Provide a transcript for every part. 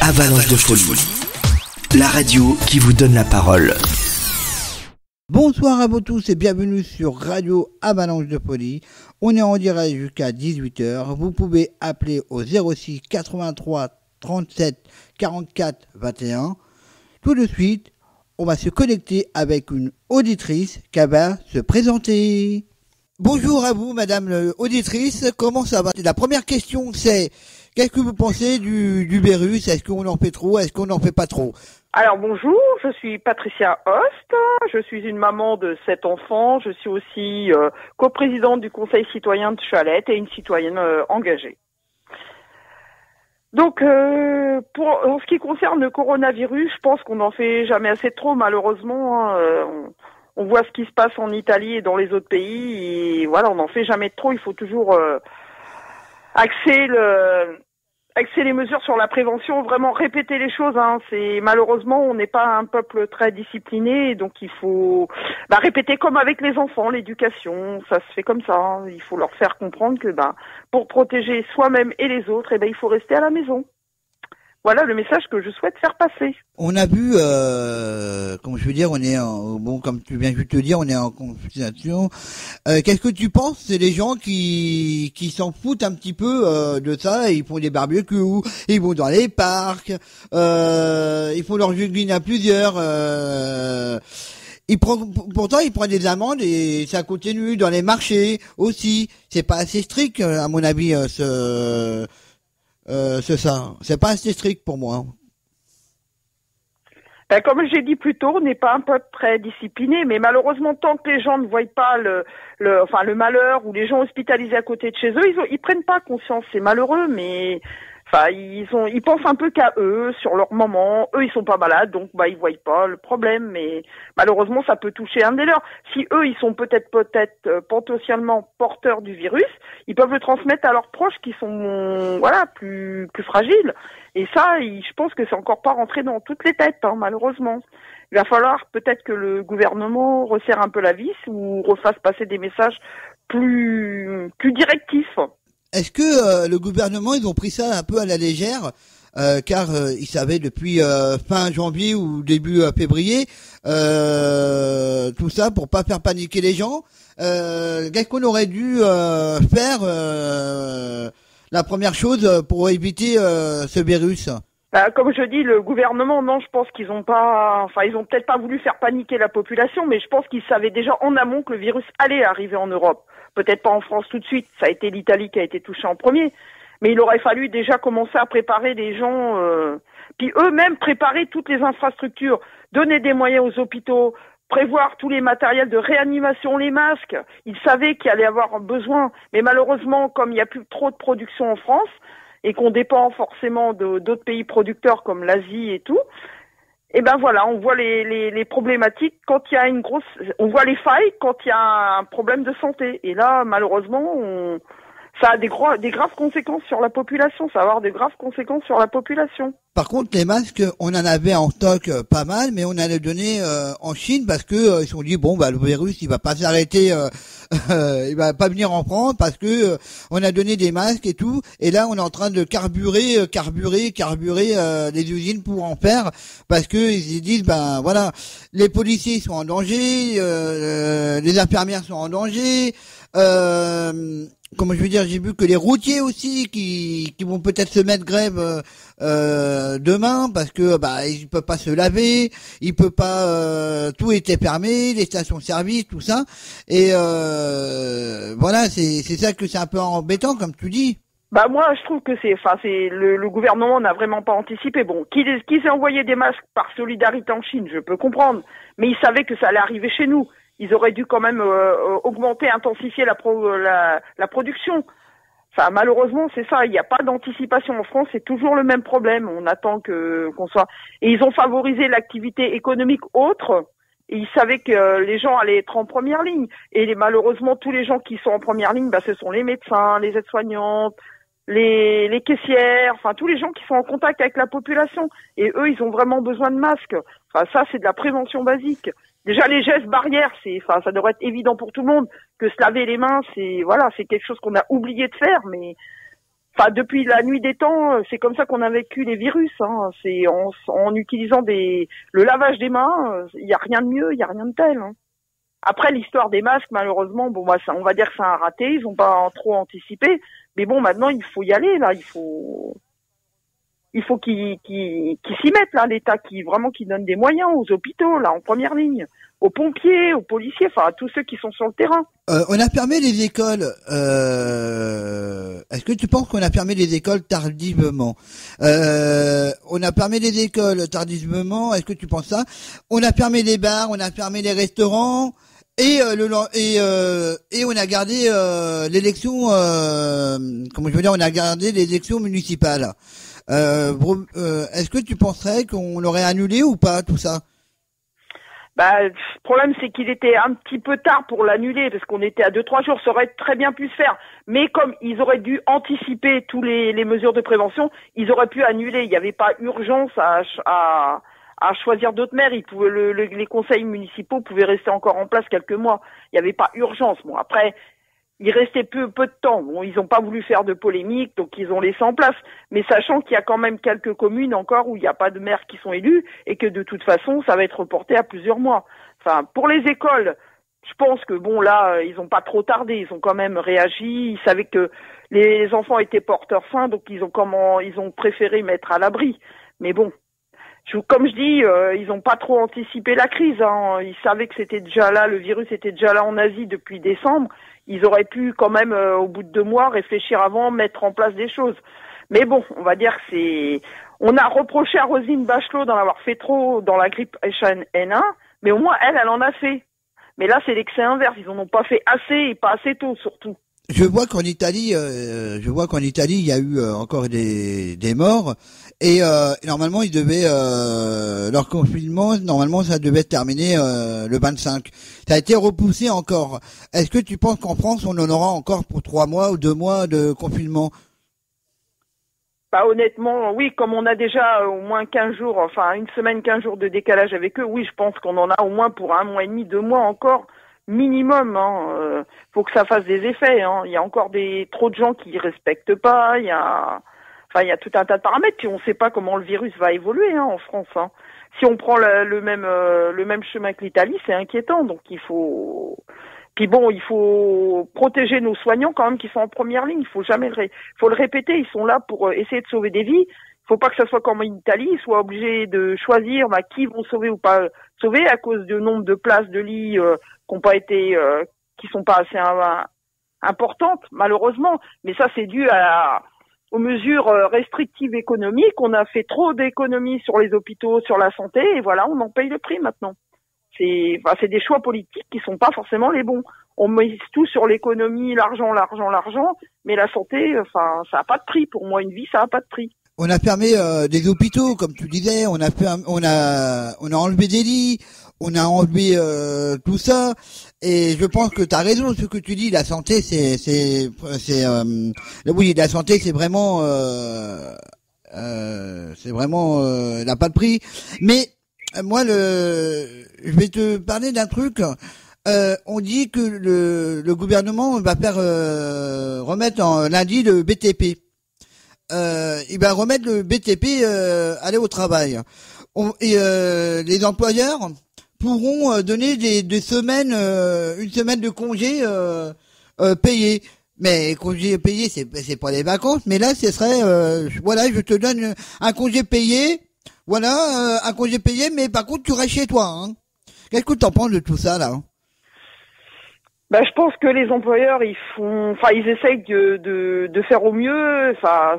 Avalanche de folie. La radio qui vous donne la parole. Bonsoir à vous tous et bienvenue sur Radio Avalanche de Folie. On est en direct jusqu'à 18h. Vous pouvez appeler au 06 83 37 44 21. Tout de suite, on va se connecter avec une auditrice qui va se présenter. Bonjour à vous, madame l'auditrice. Comment ça va? La première question, c'est qu'est-ce que vous pensez du virus? Est-ce qu'on en fait trop? Est-ce qu'on n'en fait pas trop? Alors bonjour, je suis Patricia Host, je suis une maman de 7 enfants, je suis aussi coprésidente du Conseil citoyen de Chalette et une citoyenne engagée. Donc en ce qui concerne le coronavirus, je pense qu'on n'en fait jamais assez trop malheureusement. On voit ce qui se passe en Italie et dans les autres pays et voilà, on n'en fait jamais trop, il faut toujours axer les mesures sur la prévention, vraiment répéter les choses. C'est malheureusement, on n'est pas un peuple très discipliné, donc il faut répéter comme avec les enfants, l'éducation, ça se fait comme ça. Il faut leur faire comprendre que pour protéger soi-même et les autres, il faut rester à la maison. Voilà le message que je souhaite faire passer. On a vu, comme je veux dire, on est comme tu viens de te dire, on est en consultation. Qu'est-ce que tu penses? C'est les gens qui s'en foutent un petit peu de ça, ils font des barbecues, ils vont dans les parcs, ils font leur juggling à plusieurs. Pourtant, ils prennent des amendes et ça continue dans les marchés aussi. C'est pas assez strict, à mon avis, c'est ça. C'est pas assez strict pour moi. Comme j'ai dit plus tôt, on n'est pas un peuple très discipliné, mais malheureusement, tant que les gens ne voient pas le malheur ou les gens hospitalisés à côté de chez eux, ils prennent pas conscience. C'est malheureux, mais ils pensent un peu qu'à eux, sur leur moment. Eux, ils sont pas malades, donc ils voient pas le problème. Mais malheureusement, ça peut toucher un des leurs. Si eux, ils sont peut-être potentiellement porteurs du virus, ils peuvent le transmettre à leurs proches qui sont plus fragiles. Et ça, je pense que c'est encore pas rentré dans toutes les têtes, malheureusement. Il va falloir peut-être que le gouvernement resserre un peu la vis ou refasse passer des messages plus directifs. Est-ce que le gouvernement, ils ont pris ça un peu à la légère, car ils savaient depuis fin janvier ou début février tout ça pour pas faire paniquer les gens. Qu'est-ce qu'on aurait dû faire la première chose pour éviter ce virus? Comme je dis, le gouvernement, non, je pense qu'ils ont peut-être pas voulu faire paniquer la population, mais je pense qu'ils savaient déjà en amont que le virus allait arriver en Europe. Peut-être pas en France tout de suite, ça a été l'Italie qui a été touchée en premier, mais il aurait fallu déjà commencer à préparer les gens, puis eux-mêmes préparer toutes les infrastructures, donner des moyens aux hôpitaux, prévoir tous les matériels de réanimation, les masques. Ils savaient qu'il allait y avoir besoin, mais malheureusement, comme il n'y a plus trop de production en France, et qu'on dépend forcément d'autres pays producteurs comme l'Asie et tout, on voit les problématiques quand il y a on voit les failles quand il y a un problème de santé. Et là, malheureusement, ça a des graves conséquences sur la population. Ça va avoir des graves conséquences sur la population. Par contre, les masques, on en avait en stock pas mal, mais on allait donner en Chine parce que ils se sont dit le virus, il va pas s'arrêter, il va pas venir en France parce que on a donné des masques et tout. Et là, on est en train de carburer les usines pour en faire parce que ils disent les policiers sont en danger, les infirmières sont en danger. Comment je veux dire, j'ai vu que les routiers aussi qui vont peut-être se mettre grève demain parce que ils peuvent pas se laver, ils peuvent pas tout était fermé, les stations-service, tout ça. Et c'est ça que c'est un peu embêtant comme tu dis. Moi je trouve que le gouvernement n'a vraiment pas anticipé. Bon, qu'ils aient envoyé des masques par solidarité en Chine, je peux comprendre, mais ils savaient que ça allait arriver chez nous. Ils auraient dû quand même augmenter, intensifier la production. Malheureusement, c'est ça. Il n'y a pas d'anticipation en France. C'est toujours le même problème. On attend qu'on soit. Et ils ont favorisé l'activité économique autre. Et ils savaient que les gens allaient être en première ligne. Et malheureusement, tous les gens qui sont en première ligne, ce sont les médecins, les aides-soignantes, les caissières, tous les gens qui sont en contact avec la population. Et eux, ils ont vraiment besoin de masques. Ça, c'est de la prévention basique. Déjà, les gestes barrières, ça devrait être évident pour tout le monde que se laver les mains, c'est quelque chose qu'on a oublié de faire, mais Enfin, depuis la nuit des temps, c'est comme ça qu'on a vécu les virus. Hein. C'est en utilisant le lavage des mains. Il y a rien de mieux, il y a rien de tel. Hein. Après, l'histoire des masques, malheureusement, bon, bah, ça, on va dire que c'est un raté. Ils ont pas trop anticipé. Mais bon, maintenant, il faut y aller. Là, il faut qu'ils s'y mettent là, l'État, qui donne des moyens aux hôpitaux, là, en première ligne, aux pompiers, aux policiers, enfin à tous ceux qui sont sur le terrain. On a fermé les écoles. Est-ce que tu penses qu'on a fermé les écoles tardivement? On a fermé les écoles tardivement. Est-ce que tu penses ça? On a fermé les bars, on a fermé les restaurants et on a gardé l'élection. Comment je veux dire? On a gardé les élections municipales. Est-ce que tu penserais qu'on l'aurait annulé ou pas tout ça? Bah, le problème, c'est qu'il était un petit peu tard pour l'annuler, parce qu'on était à 2-3 jours, ça aurait très bien pu se faire. Mais comme ils auraient dû anticiper tous les mesures de prévention, ils auraient pu annuler. Il n'y avait pas urgence à choisir d'autres maires. Les conseils municipaux pouvaient rester encore en place quelques mois. Il n'y avait pas urgence. Bon, après, il restait peu de temps. Bon, ils n'ont pas voulu faire de polémique, donc ils ont laissé en place. Mais sachant qu'il y a quand même quelques communes encore où il n'y a pas de maires qui sont élus et que de toute façon, ça va être reporté à plusieurs mois. Enfin, pour les écoles, je pense que bon, là, ils n'ont pas trop tardé. Ils ont quand même réagi. Ils savaient que les enfants étaient porteurs sains, donc ils ont préféré mettre à l'abri. Mais bon. Comme je dis, ils n'ont pas trop anticipé la crise. Hein. Ils savaient que c'était déjà là, le virus était déjà là en Asie depuis décembre. Ils auraient pu quand même, au bout de 2 mois, réfléchir avant, mettre en place des choses. Mais bon, on va dire que on a reproché à Roselyne Bachelot d'en avoir fait trop dans la grippe H1N1, mais au moins elle en a fait. Mais là, c'est l'excès inverse. Ils en ont pas fait assez et pas assez tôt, surtout. Je vois qu'en Italie, il y a eu encore des morts et normalement ils devaient leur confinement, normalement ça devait être terminé le 25. Ça a été repoussé encore. Est-ce que tu penses qu'en France on en aura encore pour 3 mois ou 2 mois de confinement? Bah honnêtement, oui, comme on a déjà au moins 15 jours, enfin 1 semaine, 15 jours de décalage avec eux, oui, je pense qu'on en a au moins pour 1 mois et demi, 2 mois encore. Minimum, hein. Faut que ça fasse des effets. Hein. Il y a encore trop de gens qui respectent pas. Il y a tout un tas de paramètres. Puis on ne sait pas comment le virus va évoluer en France. Hein. Si on prend le même chemin que l'Italie, c'est inquiétant. Donc il faut. Puis bon, il faut protéger nos soignants quand même qui sont en première ligne. Il faut le répéter. Ils sont là pour essayer de sauver des vies. Il faut pas que ça soit comme en Italie, ils soient obligés de choisir qui vont sauver ou pas sauver à cause du nombre de places de lits qui sont pas assez importantes malheureusement. Mais ça c'est dû aux mesures restrictives économiques. On a fait trop d'économies sur les hôpitaux, sur la santé et voilà, on en paye le prix maintenant. C'est des choix politiques qui sont pas forcément les bons. On mise tout sur l'économie, l'argent, mais la santé, ça a pas de prix. Pour moi, une vie, ça a pas de prix. On a fermé des hôpitaux, comme tu disais. On a enlevé des lits. On a enlevé tout ça. Et je pense que tu as raison ce que tu dis. La santé, oui, la santé, c'est vraiment, n'a pas de prix. Mais moi, je vais te parler d'un truc. On dit que le gouvernement va faire remettre lundi le BTP. Il va remettre le BTP aller au travail. Les employeurs pourront donner des semaines, une semaine de congés payés. Mais congés payés, c'est pas les vacances. Mais là, ce serait, je te donne un congé payé. Voilà, un congé payé, mais par contre, tu restes chez toi. Hein. Qu'est-ce que tu en penses de tout ça là? Ben, je pense que les employeurs, ils essayent de faire au mieux,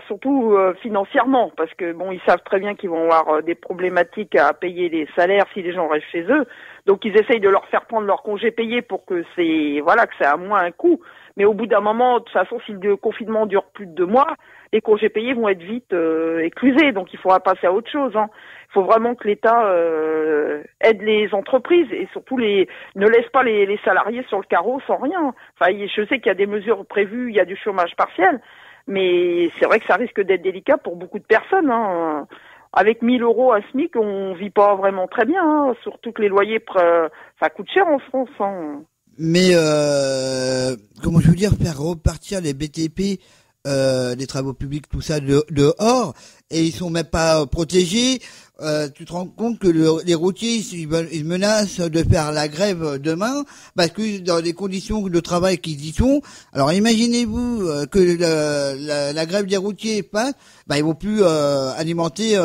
surtout financièrement, parce que bon, ils savent très bien qu'ils vont avoir des problématiques à payer les salaires si les gens restent chez eux. Donc, ils essayent de leur faire prendre leur congé payé pour que ça a moins un coût. Mais au bout d'un moment, de toute façon, si le confinement dure plus de 2 mois, les congés payés vont être vite éclusés. Donc, il faudra passer à autre chose. Hein. Il faut vraiment que l'État aide les entreprises et surtout ne laisse pas les salariés sur le carreau sans rien. Enfin, je sais qu'il y a des mesures prévues, il y a du chômage partiel, mais c'est vrai que ça risque d'être délicat pour beaucoup de personnes. Hein. Avec 1 000 euros à SMIC, on vit pas vraiment très bien. Hein. Surtout que les loyers, ça coûte cher en France. Hein. Mais comment je veux dire, faire repartir les BTP des travaux publics, tout ça dehors, et ils sont même pas protégés. Tu te rends compte que les routiers, ils menacent de faire la grève demain parce que dans les conditions de travail qu'ils y sont. Alors imaginez-vous que la grève des routiers passe, ils vont plus alimenter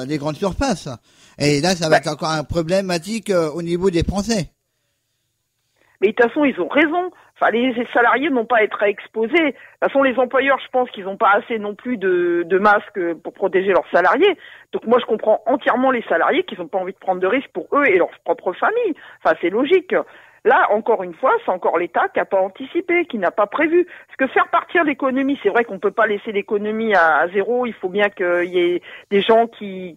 les grandes surfaces. Et là, ça va être encore un problématique au niveau des Français. Mais de toute façon, ils ont raison. Enfin, les salariés n'ont pas à être exposés. De toute façon, les employeurs, je pense qu'ils n'ont pas assez non plus de masques pour protéger leurs salariés. Donc moi, je comprends entièrement les salariés qui n'ont pas envie de prendre de risques pour eux et leur propre famille. Enfin, c'est logique. Là, encore une fois, c'est encore l'État qui n'a pas anticipé, qui n'a pas prévu. Parce que faire partir l'économie, c'est vrai qu'on ne peut pas laisser l'économie à zéro. Il faut bien qu'il y ait des gens qui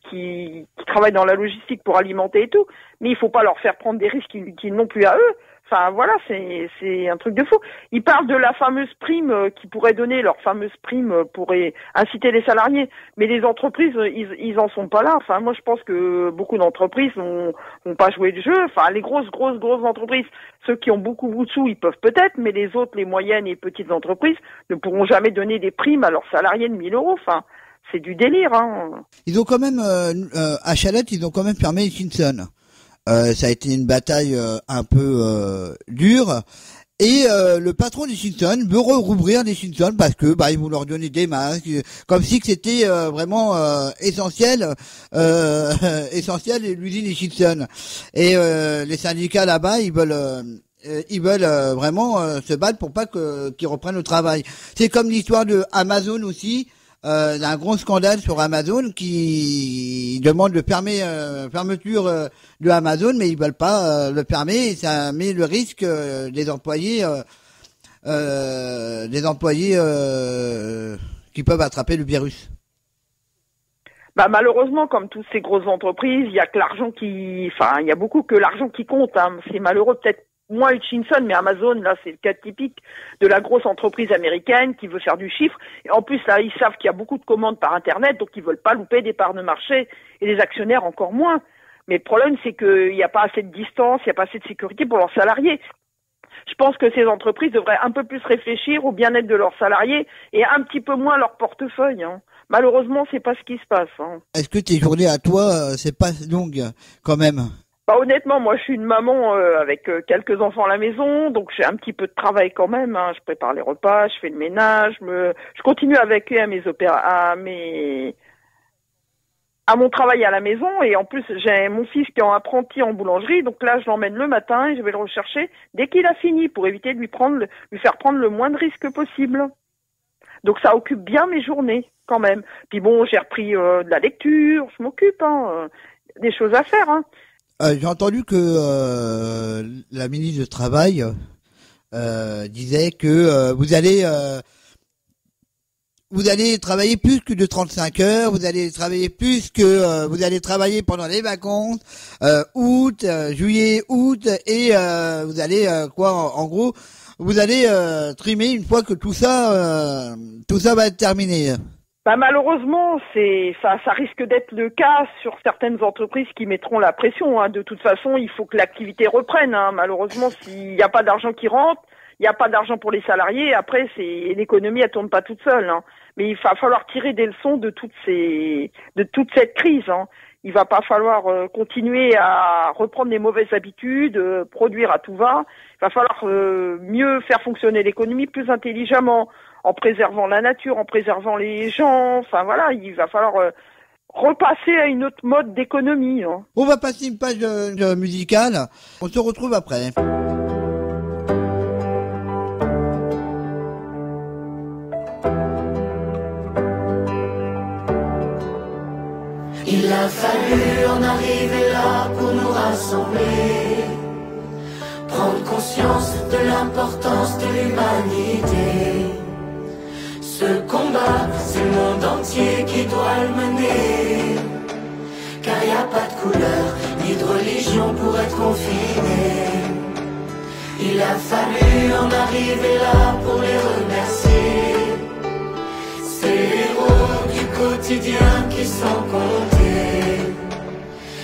travaillent dans la logistique pour alimenter et tout. Mais il ne faut pas leur faire prendre des risques qu'ils n'ont plus à eux. Enfin voilà, c'est un truc de fou. Ils parlent de la fameuse prime qu'ils pourraient donner, leur fameuse prime pourrait inciter les salariés, mais les entreprises ils en sont pas là. Enfin moi je pense que beaucoup d'entreprises n'ont pas joué le jeu. Enfin les grosses entreprises, ceux qui ont beaucoup de sous, ils peuvent peut-être, mais les autres, les moyennes et petites entreprises ne pourront jamais donner des primes à leurs salariés de 1 000 €. Enfin c'est du délire. Hein. Ils ont quand même à Chalette, ils ont quand même fermé les Simpsons. Ça a été une bataille un peu dure. Et le patron des Simpsons veut rouvrir les Simpsons parce que ils vont leur donner des masques, comme si que c'était vraiment essentiel l'usine des Simpsons. Et les syndicats là-bas, ils veulent vraiment se battre pour pas qu'ils reprennent le travail. C'est comme l'histoire de Amazon aussi. Il y a un gros scandale sur Amazon qui demande le fermeture de Amazon, mais ils veulent pas le permettre et ça met le risque des employés qui peuvent attraper le virus. Malheureusement, comme toutes ces grosses entreprises, il y a que l'argent il y a beaucoup que l'argent qui compte. Hein. C'est malheureux peut-être. Moi, Hutchinson, mais Amazon, là, c'est le cas typique de la grosse entreprise américaine qui veut faire du chiffre. Et en plus, là, ils savent qu'il y a beaucoup de commandes par Internet, donc ils veulent pas louper des parts de marché, et les actionnaires encore moins. Mais le problème, c'est qu'il n'y a pas assez de distance, il n'y a pas assez de sécurité pour leurs salariés. Je pense que ces entreprises devraient un peu plus réfléchir au bien-être de leurs salariés et un petit peu moins leur portefeuille. Hein. Malheureusement, c'est pas ce qui se passe. Hein. Est-ce que tes journées à toi, c'est pas longue, quand même? Honnêtement, moi je suis une maman avec quelques enfants à la maison, donc j'ai un petit peu de travail quand même. Hein. Je prépare les repas, je fais le ménage, je continue avec eux à mon travail à la maison, et en plus j'ai mon fils qui est en apprenti en boulangerie, donc là je l'emmène le matin et je vais le rechercher dès qu'il a fini pour éviter de lui faire prendre le moins de risques possible. Donc ça occupe bien mes journées quand même. Puis bon, j'ai repris de la lecture, je m'occupe, des choses à faire. Hein. J'ai entendu que la ministre du Travail disait que vous allez travailler plus que de 35 heures, vous allez travailler vous allez travailler pendant les vacances, juillet, août, et vous allez en gros, vous allez trimer une fois que tout ça va être terminé. Malheureusement, ça risque d'être le cas sur certaines entreprises qui mettront la pression. Hein. De toute façon, il faut que l'activité reprenne. Hein. Malheureusement, s'il n'y a pas d'argent qui rentre, il n'y a pas d'argent pour les salariés. Après, l'économie, elle tourne pas toute seule. Hein. Mais il va falloir tirer des leçons de toute cette crise. Hein. Il va pas falloir continuer à reprendre les mauvaises habitudes, produire à tout va. Il va falloir mieux faire fonctionner l'économie plus intelligemment, en préservant la nature, en préservant les gens. Enfin voilà, il va falloir repasser à une autre mode d'économie. Hein. On va passer une page musicale. On se retrouve après. Il a fallu en arriver là pour nous rassembler, prendre conscience de l'importance de l'humanité. Ce combat, c'est le monde entier qui doit le mener, car y a pas de couleur ni de religion pour être confiné. Il a fallu en arriver là pour les remercier, ces héros du quotidien qui sans compter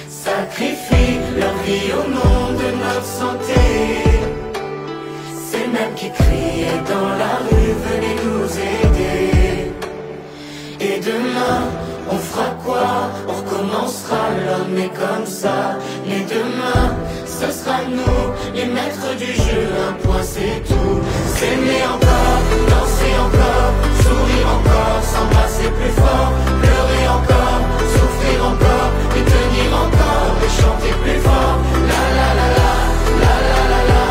sacrifient leur vie au nom de notre santé. Ces mêmes qui criaient dans la rue, venez nous aider. demain, on fera quoi? On recommencera, l'homme est comme ça. Mais demain, ce sera nous, les maîtres du jeu. Un point c'est tout. S'aimer encore, danser encore, sourire encore, s'embrasser plus fort, pleurer encore, souffrir encore, et tenir encore, et chanter plus fort. La la la la, la la la la,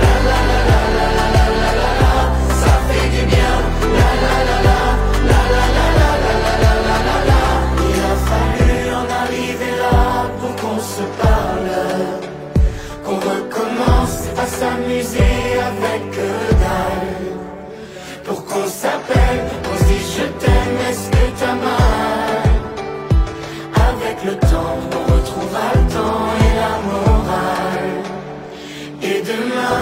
la la la la, la la la la la la. Ça fait du bien. La la la la, la la la la, la la la la la la. Il a fallu en arriver là pour qu'on se parle, qu'on recommence à s'amuser avec dalle, pour qu'on s'appelle, qu'on se dise je t'aime, est-ce que t'as mal? Avec le temps, on retrouvera le temps et la morale. Et demain,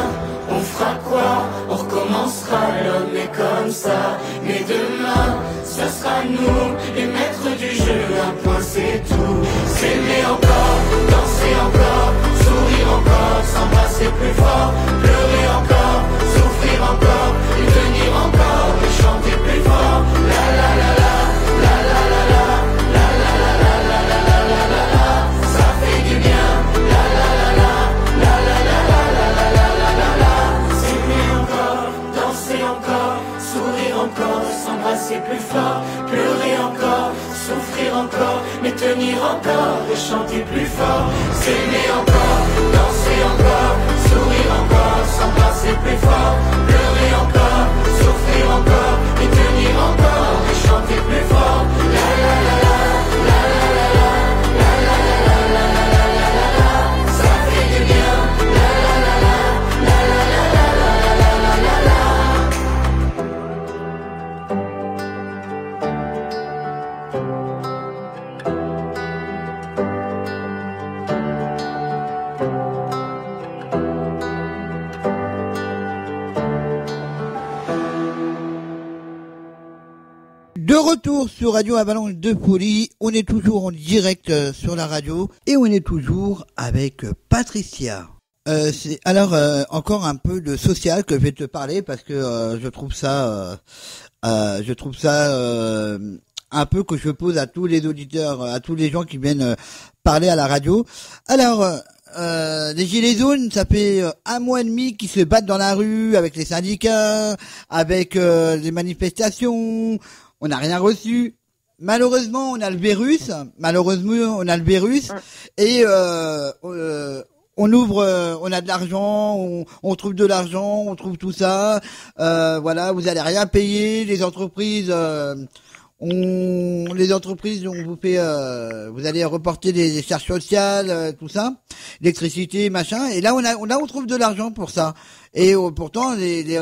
on fera quoi? On recommencera, l'homme est comme ça. Mais demain, ce sera nous, les maîtres du jeu. Un point c'est tout. S'aimer encore, danser encore, sourire encore, s'embrasser plus fort, pleurer encore, souffrir encore, et tenir encore, et chanter plus fort. La la la la, la la la la, la la la la, la la la la la la. Ça fait du bien. La la la la, la la la la, la la la la la la. S'aimer encore, danser encore, sourire encore, s'embrasser plus fort, pleurer encore, souffrir encore, mais tenir encore, et chanter plus fort. S'aimer encore, danser encore, sourire encore, s'embrasser plus fort, pleurer encore, souffrir encore, et tenir encore, et chanter plus fort. La la la la, la la la la, la la la la, la la la la la la. Ça fait du bien. La la la la, la la la la, la la la la la la. De retour sur Radio Avalanche de Poly, on est toujours en direct sur la radio et on est toujours avec Patricia. Alors encore un peu de social que je vais te parler parce que je trouve ça un peu que je pose à tous les auditeurs, à tous les gens qui viennent parler à la radio. Alors les Gilets jaunes, ça fait 1 mois et demi qu'ils se battent dans la rue avec les syndicats, avec les manifestations. On n'a rien reçu. Malheureusement, on a le virus. Et on ouvre, on a de l'argent, on trouve de l'argent, on trouve tout ça. Voilà, vous allez rien payer. Les entreprises, on vous fait, vous allez reporter des charges sociales, tout ça, l'électricité, machin. Et là, on trouve de l'argent pour ça. Et pourtant, les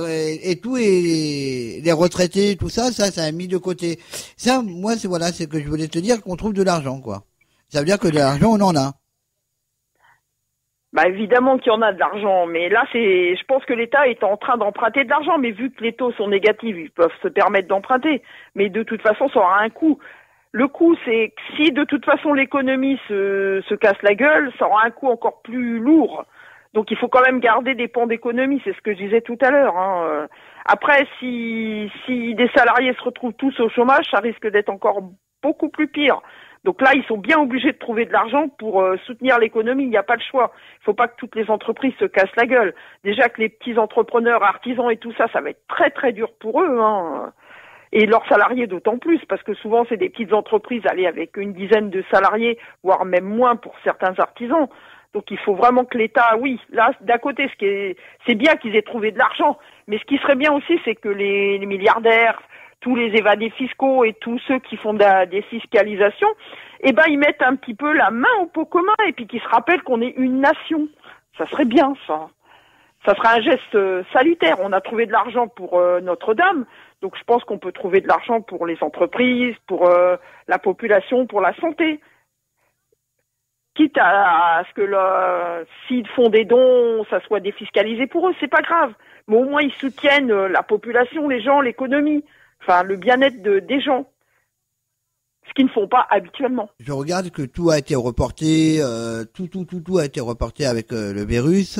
retraités, tout ça, ça a mis de côté. Ça, moi, c'est ce que je voulais te dire, qu'on trouve de l'argent, quoi. Ça veut dire que de l'argent, on en a. Bah évidemment qu'il y en a de l'argent, mais là je pense que l'État est en train d'emprunter de l'argent, mais vu que les taux sont négatifs, ils peuvent se permettre d'emprunter. Mais de toute façon, ça aura un coût. Le coût, c'est que si de toute façon l'économie se casse la gueule, ça aura un coût encore plus lourd. Donc il faut quand même garder des pans d'économie, c'est ce que je disais tout à l'heure. Après, si des salariés se retrouvent tous au chômage, ça risque d'être encore beaucoup plus pire. Donc là, ils sont bien obligés de trouver de l'argent pour soutenir l'économie. Il n'y a pas de choix. Il ne faut pas que toutes les entreprises se cassent la gueule. Déjà que les petits entrepreneurs, artisans et tout ça, ça va être très très dur pour eux. Et leurs salariés d'autant plus, parce que souvent c'est des petites entreprises, avec une dizaine de salariés, voire même moins pour certains artisans. Donc il faut vraiment que l'État, oui, là d'un côté, c'est bien qu'ils aient trouvé de l'argent, mais ce qui serait bien aussi, c'est que les milliardaires, tous les évadés fiscaux et tous ceux qui font des fiscalisations, ils mettent un petit peu la main au pot commun et puis qu'ils se rappellent qu'on est une nation. Ça serait bien, ça. Ça sera un geste salutaire. On a trouvé de l'argent pour Notre-Dame, donc je pense qu'on peut trouver de l'argent pour les entreprises, pour la population, pour la santé. Quitte à ce que s'ils font des dons, ça soit défiscalisé pour eux, c'est pas grave. Mais au moins ils soutiennent la population, les gens, l'économie. Enfin, le bien-être des gens, ce qu'ils ne font pas habituellement. Je regarde que tout a été reporté, tout a été reporté avec le virus.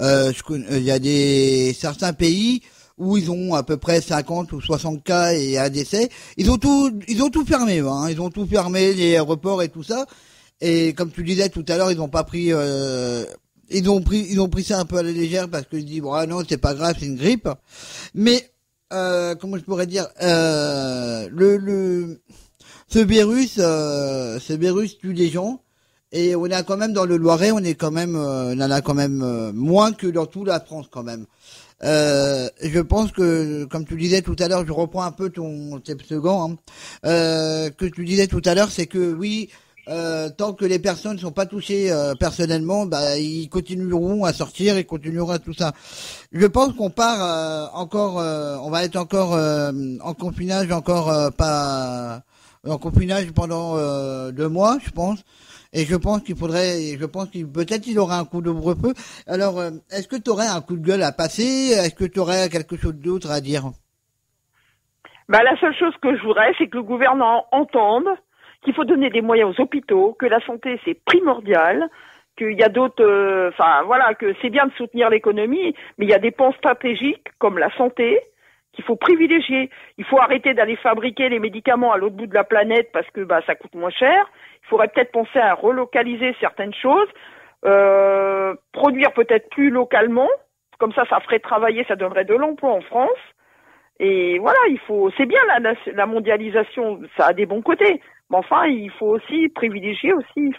Il y a certains pays où ils ont à peu près 50 ou 60 cas et un décès. Ils ont tout fermé, hein. Ils ont tout fermé, les aéroports et tout ça. Et comme tu disais tout à l'heure, ils ont pas pris, ils ont pris ça un peu à la légère parce qu'ils disent, bon, ah non, c'est pas grave, c'est une grippe. Mais, comment je pourrais dire, ce virus tue des gens. Et on a quand même dans le Loiret, on en a quand même moins que dans toute la France quand même. Je pense que, comme tu disais tout à l'heure, je reprends un peu tes slogans, hein, que tu disais tout à l'heure, c'est que oui, tant que les personnes ne sont pas touchées personnellement, bah ils continueront à sortir et continueront à tout ça. Je pense qu'on part encore, on va être encore en confinage, en confinage pendant 2 mois, je pense. Et je pense qu'il peut-être il aura un coup d'ouvre-feu. Alors, est-ce que tu aurais un coup de gueule à passer? Est-ce que tu aurais quelque chose d'autre à dire? Bah, la seule chose que je voudrais, c'est que le gouvernement entende qu'il faut donner des moyens aux hôpitaux, que la santé c'est primordial, qu'il y a d'autres, que c'est bien de soutenir l'économie, mais il y a des pans stratégiques comme la santé qu'il faut privilégier. Il faut arrêter d'aller fabriquer les médicaments à l'autre bout de la planète parce que ça coûte moins cher. Il faudrait peut-être penser à relocaliser certaines choses, produire peut-être plus localement, comme ça ferait travailler, ça donnerait de l'emploi en France. Et voilà, c'est bien la mondialisation, ça a des bons côtés. Mais enfin, il faut aussi privilégier aussi,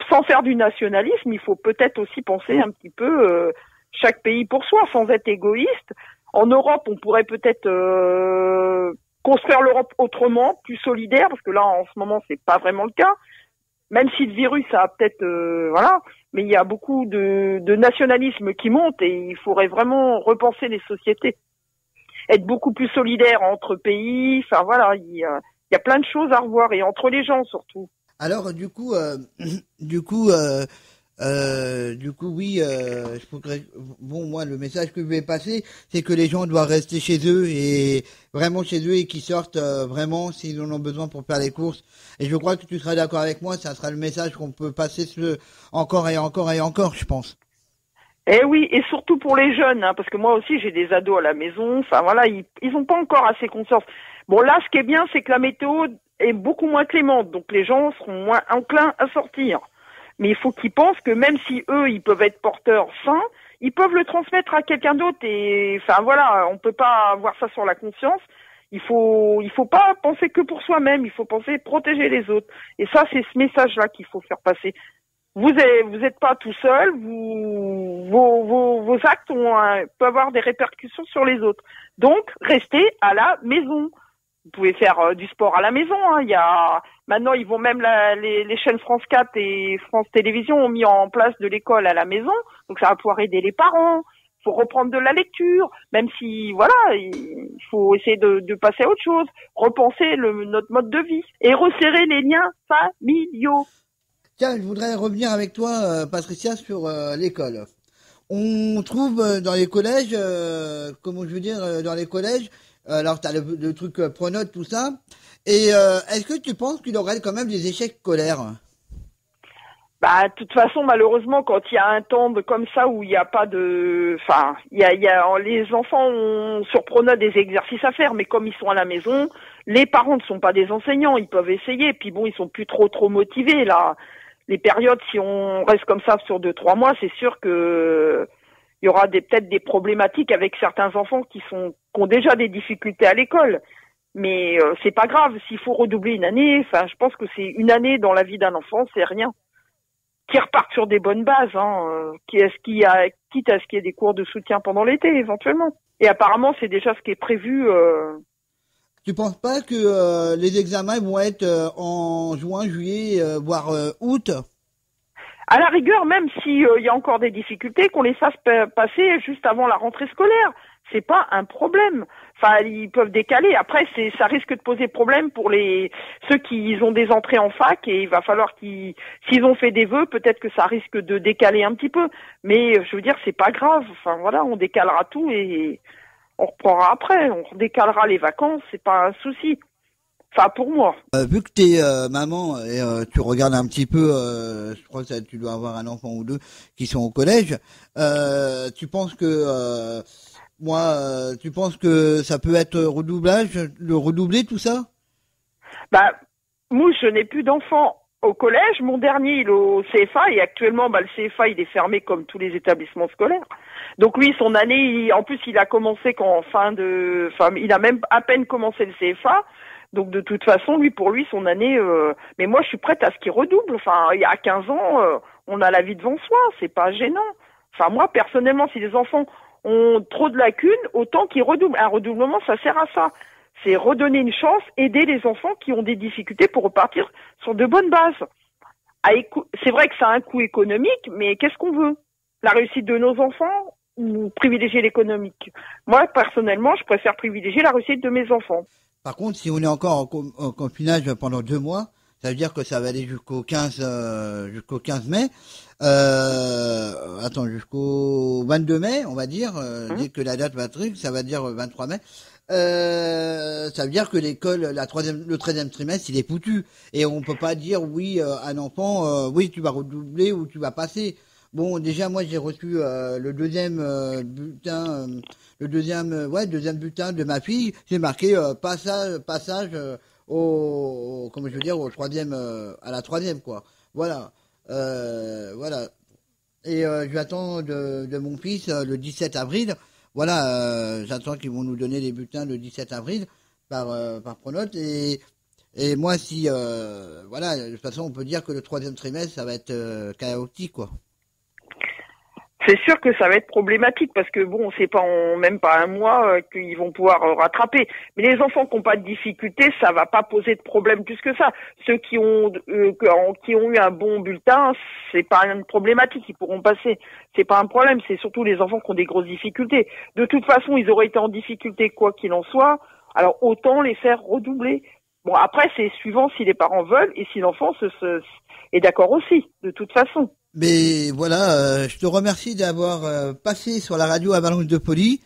sans faire du nationalisme, il faut peut-être aussi penser un petit peu chaque pays pour soi, sans être égoïste. En Europe, on pourrait peut-être construire l'Europe autrement, plus solidaire, parce que là, en ce moment, c'est pas vraiment le cas. Même si le virus, ça a peut-être, mais il y a beaucoup de nationalisme qui monte et il faudrait vraiment repenser les sociétés, être beaucoup plus solidaire entre pays. Il y a plein de choses à revoir et entre les gens surtout. Alors, du coup, oui, moi, le message que je vais passer, c'est que les gens doivent rester chez eux et vraiment chez eux et qu'ils sortent vraiment s'ils en ont besoin pour faire les courses. Et je crois que tu seras d'accord avec moi, ça sera le message qu'on peut passer encore et encore et encore, je pense. Eh oui, et surtout pour les jeunes, hein, parce que moi aussi j'ai des ados à la maison. Ils ont pas encore assez conscience. Bon, là, ce qui est bien, c'est que la météo est beaucoup moins clémente, donc les gens seront moins enclins à sortir. Mais il faut qu'ils pensent que même si eux, ils peuvent être porteurs sains, ils peuvent le transmettre à quelqu'un d'autre. Et on peut pas avoir ça sur la conscience. Il faut pas penser que pour soi-même. Il faut penser protéger les autres. Et ça, c'est ce message-là qu'il faut faire passer. Vous êtes pas tout seul. Vos actes peuvent avoir des répercussions sur les autres. Donc, restez à la maison. Vous pouvez faire du sport à la maison. Hein. Maintenant, ils vont même les chaînes France 4 et France Télévisions ont mis en place de l'école à la maison. Donc, ça va pouvoir aider les parents. Il faut reprendre de la lecture, même si il faut essayer de passer à autre chose, repenser notre mode de vie et resserrer les liens familiaux. Tiens, je voudrais revenir avec toi, Patricia, sur l'école. On trouve dans les collèges, dans les collèges. Alors, t'as le truc Pronote, tout ça. Et est-ce que tu penses qu'il y aurait quand même des échecs scolaires? De toute façon, malheureusement, quand il y a un temps comme ça où il n'y a pas de, les enfants ont sur Pronote des exercices à faire, mais comme ils sont à la maison, les parents ne sont pas des enseignants, ils peuvent essayer. Puis bon, ils sont plus trop motivés là. Les périodes, si on reste comme ça sur 2-3 mois, c'est sûr que il y aura peut-être des problématiques avec certains enfants qui ont déjà des difficultés à l'école. Mais c'est pas grave, s'il faut redoubler une année, je pense que c'est une année dans la vie d'un enfant, c'est rien. Qui repartent sur des bonnes bases, quitte à ce qu'il y ait des cours de soutien pendant l'été, éventuellement. Et apparemment, c'est déjà ce qui est prévu. Tu penses pas que les examens vont être en juin, juillet, voire août? À la rigueur, même s'il y a encore des difficultés, qu'on les fasse passer juste avant la rentrée scolaire. C'est pas un problème. Ils peuvent décaler. Après, ça risque de poser problème pour ceux qui ont des entrées en fac et il va falloir s'ils ont fait des vœux, peut-être que ça risque de décaler un petit peu. Mais je veux dire, c'est pas grave. On décalera tout et on reprendra après. On décalera les vacances, c'est pas un souci. Pour moi. Vu que t'es maman et tu regardes un petit peu, je crois que tu dois avoir un enfant ou deux qui sont au collège, tu penses que Moi, tu penses que ça peut être redoublé tout ça? Bah, moi, je n'ai plus d'enfants au collège. Mon dernier, il est au CFA et actuellement, le CFA, il est fermé comme tous les établissements scolaires. Donc lui, son année, en plus, il a commencé il a même à peine commencé le CFA. Donc de toute façon, pour lui, son année. Mais moi, je suis prête à ce qu'il redouble. Enfin, il y a 15 ans, on a la vie devant soi. C'est pas gênant. Enfin, moi, personnellement, si les enfants ont trop de lacunes, autant qu'ils redoublent. Un redoublement, ça sert à ça. C'est redonner une chance, aider les enfants qui ont des difficultés pour repartir sur de bonnes bases. C'est vrai que ça a un coût économique, mais qu'est-ce qu'on veut? La réussite de nos enfants ou privilégier l'économique? Moi, personnellement, je préfère privilégier la réussite de mes enfants. Par contre, si on est encore en confinage pendant 2 mois, ça veut dire que ça va aller jusqu'au 15 mai. Jusqu'au 22 mai, on va dire. Dès que la date va être, ça va dire 23 mai. Ça veut dire que l'école, le 13e trimestre, il est foutu. Et on peut pas dire oui à un enfant, oui, tu vas redoubler ou tu vas passer. Bon, déjà, moi, j'ai reçu le deuxième bulletin, deuxième bulletin de ma fille. J'ai marqué passage au troisième, à la troisième, quoi. Voilà. Voilà. Et j'attends de mon fils le 17 avril. Voilà, j'attends qu'ils vont nous donner les bulletins le 17 avril par Pronote. Et moi, de toute façon, on peut dire que le 3e trimestre, ça va être chaotique, quoi. C'est sûr que ça va être problématique parce que bon, c'est pas même pas un mois qu'ils vont pouvoir rattraper. Mais les enfants qui n'ont pas de difficultés, ça va pas poser de problème plus que ça. Ceux qui ont eu un bon bulletin, c'est pas une problématique, ils pourront passer. C'est pas un problème. C'est surtout les enfants qui ont des grosses difficultés. De toute façon, ils auraient été en difficulté quoi qu'il en soit. Alors autant les faire redoubler. Bon, après c'est suivant si les parents veulent et si l'enfant est d'accord aussi. De toute façon. Mais voilà, je te remercie d'avoir passé sur la radio à Valence de Poli.